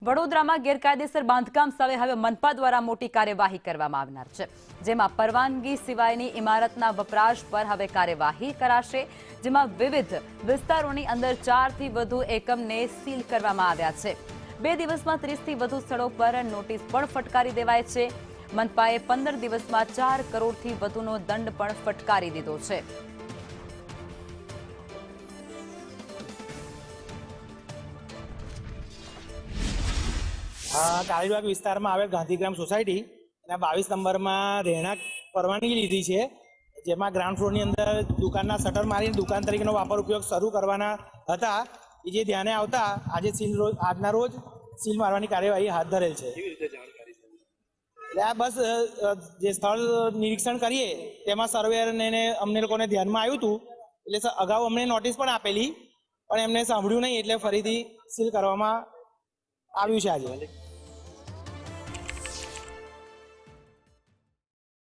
વડોદરામાં ગેરકાયદેસર બાંધકામ સામે હવે મનપા દ્વારા મોટી કાર્યવાહી કરવામાં આવનાર છે, જેમાં પરવાનગી સિવાયની ઇમારતના વપરાશ પર હવે કાર્યવાહી કરાશે, જેમાં વિવિધ વિસ્તારોની અંદર 4 થી વધુ એકમને સીલ કરવામાં આવ્યા છે। 2 દિવસમાં 30 થી વધુ સ્થળો પર નોટિસ પણ ફટકારી દેવાય છે। મનપાએ 15 દિવસમાં 4 કરોડથી વધુનો દંડ પણ ફટકારી દીધો છે। કાળીબાગ વિસ્તારમાં આવેલ ગાંધીગ્રામ સોસાયટી અને 22 નંબરમાં રહેણાંક પરવાનગી લીધી છે, જેમાં ગ્રાઉન્ડ ફ્લોરની અંદર દુકાનના શટર મારીને દુકાન તરીકેનો વાપર ઉપયોગ શરૂ કરવાના હતા। એ જે ધ્યાને આવતા આજના રોજ સીલ મારવાની કાર્યવાહી હાથ ધરેલ છે। એટલે આ બસ જે સ્થળ નિરીક્ષણ કરીએ તેમાં સર્વેયરને અમને લોકોને ધ્યાનમાં આવ્યું હતું, એટલે અગાઉ અમને નોટિસ પણ આપેલી, પણ એમને સાંભળ્યું નહીં, એટલે ફરીથી સીલ કરવામાં આવ્યું છે આજે।